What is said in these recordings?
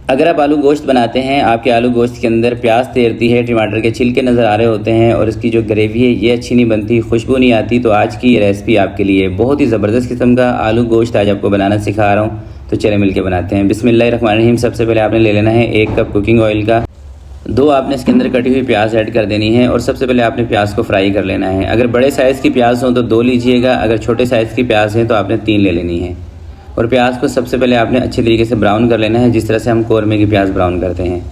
अगर आप आलू गोश्त बनाते हैं, आपके आलू गोश्त के अंदर प्याज तैरती है, टमाटर के छिलके नज़र आ रहे होते हैं और इसकी जो ग्रेवी है ये अच्छी नहीं बनती, खुशबू नहीं आती, तो आज की ये रेसिपी आपके लिए बहुत ही ज़बरदस्त किस्म का आलू गोश्त आज आपको बनाना सिखा रहा हूँ। तो चले मिलके बनाते हैं। बिस्मिल्लाहिर्रहमानिर्रहीम। सबसे पहले आपने ले लेना है 1 कप कुकिंग ऑयल का। 2 आपने इसके अंदर कटी हुई प्याज ऐड कर देनी है और सबसे पहले आपने प्याज को फ्राई कर लेना है। अगर बड़े साइज़ की प्याज हो तो 2 लीजिएगा, अगर छोटे साइज़ की प्याज है तो आपने 3 ले लेनी है। और प्याज को सबसे पहले आपने अच्छे तरीके से ब्राउन कर लेना है, जिस तरह से हम कौरमे की प्याज ब्राउन करते हैं।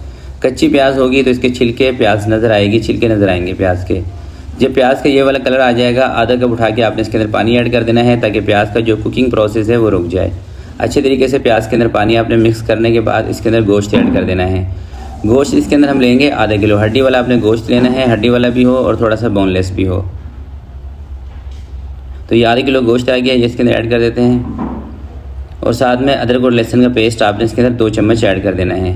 कच्ची प्याज होगी तो इसके छिलके प्याज नज़र आएगी, छिलके नज़र आएंगे प्याज के। जब प्याज का ये वाला कलर आ जाएगा, आधा कप उठा के आपने इसके अंदर पानी ऐड कर देना है ताकि प्याज का जो कुकिंग प्रोसेस है वो रुक जाए। अच्छे तरीके से प्याज के अंदर पानी आपने मिक्स करने के बाद इसके अंदर गोश्त ऐड कर देना है। गोश्त इसके अंदर हम लेंगे आधा किलो। हड्डी वाला आपने गोश्त लेना है, हड्डी वाला भी हो और थोड़ा सा बोनलेस भी हो। तो ये आधा किलो गोश्त आ गया, ये इसके अंदर ऐड कर देते हैं। और साथ में अदरक और लहसुन का पेस्ट आपने इसके अंदर 2 चम्मच ऐड कर देना है।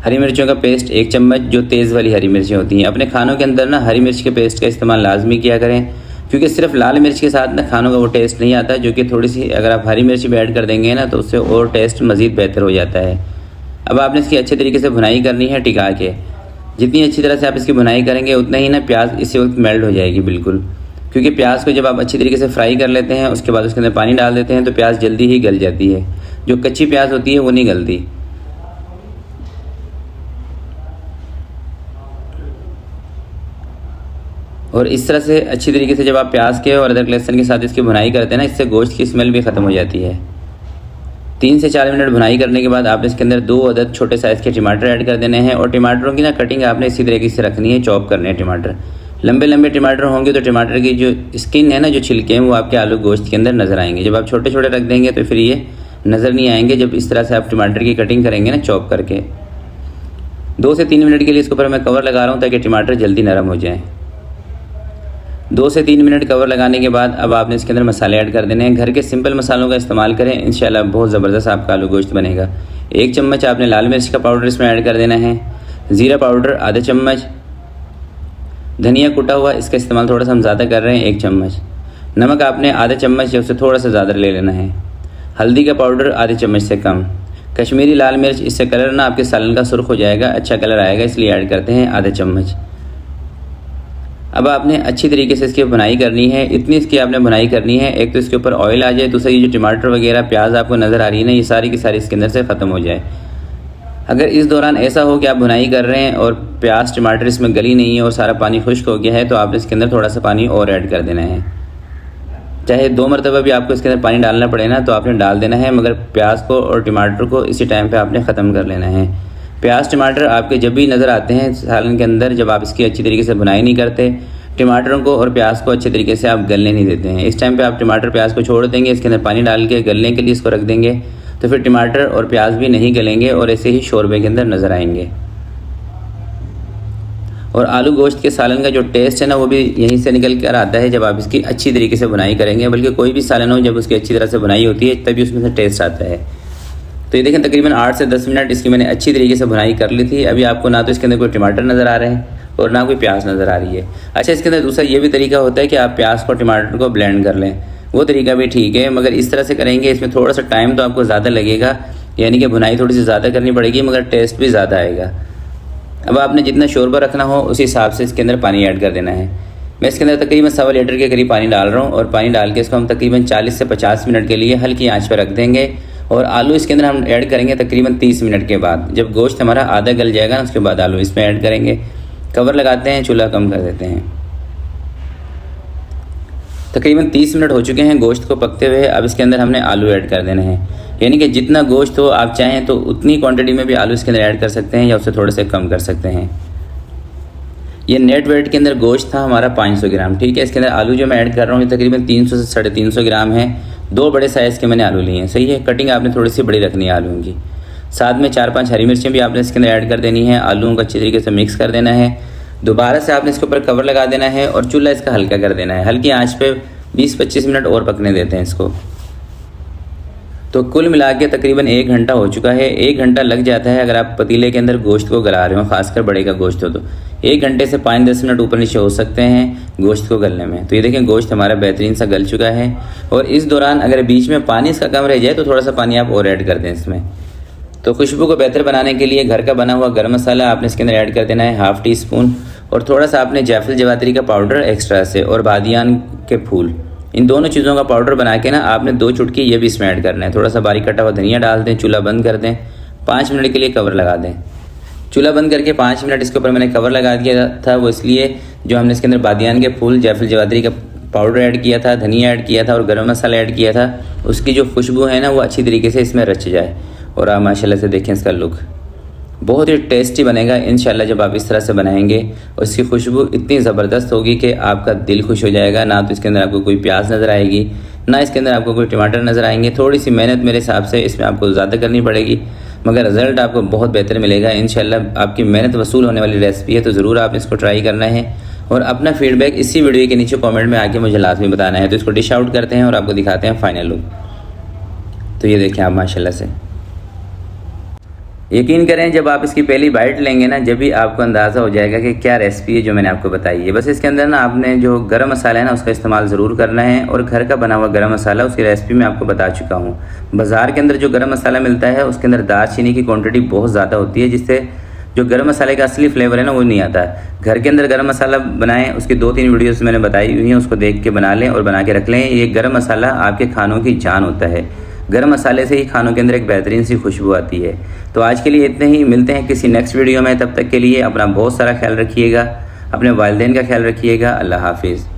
हरी मिर्चों का पेस्ट 1 चम्मच, जो तेज़ वाली हरी मिर्चें होती हैं। अपने खानों के अंदर ना हरी मिर्च के पेस्ट का इस्तेमाल लाजमी किया करें, क्योंकि सिर्फ लाल मिर्च के साथ ना खानों का वो टेस्ट नहीं आता, जो कि थोड़ी सी अगर आप हरी मिर्च भी ऐड कर देंगे ना तो उससे और टेस्ट मज़ीद बेहतर हो जाता है। अब आपने इसकी अच्छे तरीके से भुनाई करनी है टिका के। जितनी अच्छी तरह से आप इसकी भुनाई करेंगे उतना ही ना प्याज इसी वक्त मेल्ट हो जाएगी बिल्कुल, क्योंकि प्याज को जब आप अच्छी तरीके से फ्राई कर लेते हैं उसके बाद उसके अंदर पानी डाल देते हैं तो प्याज जल्दी ही गल जाती है। जो कच्ची प्याज होती है वो नहीं गलती। और इस तरह से अच्छी तरीके से जब आप प्याज के और अदरक लहसुन के साथ इसकी भुनाई करते हैं ना, इससे गोश्त की स्मेल भी ख़त्म हो जाती है। 3 से 4 मिनट भुनाई करने के बाद आप इसके अंदर 2 अदद छोटे साइज़ के टमाटर ऐड कर देने हैं। और टमाटरों की ना कटिंग आपने इसी तरीके से रखनी है, चॉप करने हैं टमाटर। लंबे लंबे टमाटर होंगे तो टमाटर की जो स्किन है ना, जो छिलके हैं, वो आपके आलू गोश्त के अंदर नज़र आएंगे। जब आप छोटे छोटे रख देंगे तो फिर ये नज़र नहीं आएंगे। जब इस तरह से आप टमाटर की कटिंग करेंगे ना चॉप करके, 2 से 3 मिनट के लिए इसके ऊपर मैं कवर लगा रहा हूँ ताकि टमाटर जल्दी नरम हो जाएँ। 2 से 3 मिनट कवर लगाने के बाद अब आपने इसके अंदर मसाले ऐड कर देने हैं। घर के सिंपल मसालों का इस्तेमाल करें, इंशाल्लाह बहुत ज़बरदस्त आपका आलू गोश्त बनेगा। 1 चम्मच आपने लाल मिर्च का पाउडर इसमें ऐड कर देना है। ज़ीरा पाउडर आधा चम्मच। धनिया कुटा हुआ, इसका इस्तेमाल थोड़ा सा हम ज़्यादा कर रहे हैं, 1 चम्मच। नमक आपने आधा चम्मच या उससे थोड़ा सा ज़्यादा ले लेना है। हल्दी का पाउडर आधे चम्मच से कम। कश्मीरी लाल मिर्च, इससे कलर ना आपके सालन का सुर्ख हो जाएगा, अच्छा कलर आएगा, इसलिए ऐड करते हैं आधा चम्मच। अब आपने अच्छी तरीके से इसकी बुनाई करनी है। इतनी इसकी आपने बुनाई करनी है, एक तो इसके ऊपर ऑयल आ जाए, दूसरा ये जो टमाटर वगैरह प्याज आपको नज़र आ रही है ना, ये सारी की सारी इसके अंदर से ख़त्म हो जाए। अगर इस दौरान ऐसा हो कि आप बुनाई कर रहे हैं और प्याज टमाटर इसमें गली नहीं है और सारा पानी खुश्क हो गया है, तो आपने इसके अंदर थोड़ा सा पानी और ऐड कर देना है। चाहे 2 मरतबा भी आपको इसके अंदर पानी डालना पड़े ना तो आपने डाल देना है, मगर प्याज को और टमाटर को इसी टाइम पे आपने ख़त्म कर लेना है। प्याज टमाटर आपके जब भी नज़र आते हैं सालन के अंदर, जब आप इसकी अच्छी तरीके से बुनाई नहीं करते, टमाटरों को और प्याज को अच्छे तरीके से आप गलने नहीं देते हैं, इस टाइम पे आप टमाटर प्याज को छोड़ देंगे, इसके अंदर पानी डाल के गलने के लिए इसको रख देंगे, तो फिर टमाटर और प्याज भी नहीं गलेंगे और ऐसे ही शोरबे के अंदर नज़र आएंगे। और आलू गोश्त के सालन का जो टेस्ट है ना, वो भी यहीं से निकल कर आता है जब आप इसकी अच्छी तरीके से बुनाई करेंगे। बल्कि कोई भी सालन हो, जब उसकी अच्छी तरह से बुनाई होती है तभी उसमें से टेस्ट आता है। तो ये देखें, तकरीबन 8 से 10 मिनट इसकी मैंने अच्छी तरीके से बुनाई कर ली थी। अभी आपको ना तो इसके अंदर कोई टमाटर नज़र आ रहे हैं और ना कोई प्याज नज़र आ रही है। अच्छा, इसके अंदर दूसरा ये भी तरीका होता है कि आप प्याज को टमाटर को ब्लेंड कर लें, वो तरीका भी ठीक है, मगर इस तरह से करेंगे इसमें थोड़ा सा टाइम तो आपको ज़्यादा लगेगा, यानी कि बुनाई थोड़ी सी ज़्यादा करनी पड़ेगी, मगर टेस्ट भी ज़्यादा आएगा। अब आपने जितना शोरबा रखना हो उसी हिसाब से इसके अंदर पानी ऐड कर देना है। मैं इसके अंदर तकरीबन 1.25 लीटर के करीब पानी डाल रहा हूँ और पानी डाल के इसको हम तकरीबन 40 से 50 मिनट के लिए हल्की आंच पर रख देंगे। और आलू इसके अंदर हम ऐड करेंगे तकरीबन 30 मिनट के बाद। जब गोश्त हमारा आधा गल जाएगा ना, उसके बाद आलू इसमें ऐड करेंगे। कवर लगाते हैं, चूल्हा कम कर देते हैं। तकरीबन 30 मिनट हो चुके हैं गोश्त को पकते हुए। अब इसके अंदर हमने आलू ऐड कर देने हैं, यानी कि जितना गोश्त हो आप चाहें तो उतनी क्वांटिटी में भी आलू इसके अंदर ऐड कर सकते हैं या उससे थोड़े से कम कर सकते हैं। ये नेट वेट के अंदर गोश्त था हमारा 500 ग्राम, ठीक है। इसके अंदर आलू जो मैं ऐड कर रहा हूँ ये तकरीबन 300 से 350 ग्राम है। 2 बड़े साइज़ के मैंने आलू लिए हैं, सही है। कटिंग आपने थोड़ी सी बड़ी रखनी है आलूओं की। साथ में 4-5 हरी मिर्चें भी आपने इसके अंदर ऐड कर देनी है। आलूओं को अच्छी तरीके से मिक्स कर देना है। दोबारा से आपने इसके ऊपर कवर लगा देना है और चूल्हा इसका हल्का कर देना है। हल्की आंच पे 20-25 मिनट और पकने देते हैं इसको। तो कुल मिला के तकरीबन 1 घंटा हो चुका है। 1 घंटा लग जाता है अगर आप पतीले के अंदर गोश्त को गला रहे हो, खासकर बड़े का गोश्त हो तो 1 घंटे से 5-10 मिनट ऊपर नीचे हो सकते हैं गोश्त को गलने में। तो ये देखें गोश्त हमारा बेहतरीन सा गल चुका है। और इस दौरान अगर बीच में पानी इसका कम रह जाए तो थोड़ा सा पानी आप और ऐड कर दें इसमें। तो खुशबू को बेहतर बनाने के लिए घर का बना हुआ गरम मसाला आपने इसके अंदर ऐड कर देना है 1/2 टीस्पून, और थोड़ा सा आपने जायफल जवात्री का पाउडर एक्स्ट्रा से, और बादियान के फूल, इन दोनों चीज़ों का पाउडर बना के ना आपने 2 चुटकी ये भी इसमें ऐड करना है। थोड़ा सा बारीक कटा हुआ धनिया डाल दें, चूल्हा बंद कर दें, 5 मिनट के लिए कवर लगा दें। चूल्हा बंद करके 5 मिनट इसके ऊपर मैंने कवर लगा दिया था, वो इसलिए जो हमने इसके अंदर बादियान के फूल, जायफल जवात्री का पाउडर ऐड किया था, धनिया ऐड किया था और गरम मसाला ऐड किया था, उसकी जो खुशबू है ना वो अच्छी तरीके से इसमें रच जाए। और आप माशाल्लाह से देखें इसका लुक बहुत ही टेस्टी बनेगा इंशाल्लाह जब आप इस तरह से बनाएंगे। और इसकी खुशबू इतनी ज़बरदस्त होगी कि आपका दिल खुश हो जाएगा। ना तो इसके अंदर आपको कोई प्याज नज़र आएगी, ना इसके अंदर आपको कोई टमाटर नज़र आएंगे। थोड़ी सी मेहनत मेरे हिसाब से इसमें आपको ज़्यादा करनी पड़ेगी, मगर रिज़ल्ट आपको बहुत बेहतर मिलेगा इंशाल्लाह। आपकी मेहनत वसूल होने वाली रेसिपी है, तो ज़रूर आप इसको ट्राई करना है और अपना फीडबैक इसी वीडियो के नीचे कमेंट में आके मुझे लाजमी बताना है। तो इसको डिश आउट करते हैं और आपको दिखाते हैं फाइनल लुक। तो ये देखें आप माशाल्लाह से, यकीन करें जब आप इसकी पहली बाइट लेंगे ना, जब भी आपको अंदाज़ा हो जाएगा कि क्या रेसिपी है जो मैंने आपको बताई है। बस इसके अंदर ना आपने जो गरम मसाला है ना उसका इस्तेमाल ज़रूर करना है, और घर का बना हुआ गरम मसाला उसकी रेसिपी मैं आपको बता चुका हूँ। बाज़ार के अंदर जो गरम मसाला मिलता है उसके अंदर दालचीनी की क्वांटिटी बहुत ज़्यादा होती है, जिससे जो गरम मसाले का असली फ्लेवर है ना वो नहीं आता। घर के अंदर गरम मसाला बनाएं, उसकी 2-3 वीडियोस मैंने बताई हुई हैं, उसको देख के बना लें और बना के रख लें। ये गरम मसाला आपके खानों की जान होता है। गरम मसाले से ही खानों के अंदर एक बेहतरीन सी खुशबू आती है। तो आज के लिए इतने ही, मिलते हैं किसी नेक्स्ट वीडियो में। तब तक के लिए अपना बहुत सारा ख्याल रखिएगा, अपने वालिदैन का ख्याल रखिएगा। अल्लाह हाफिज़।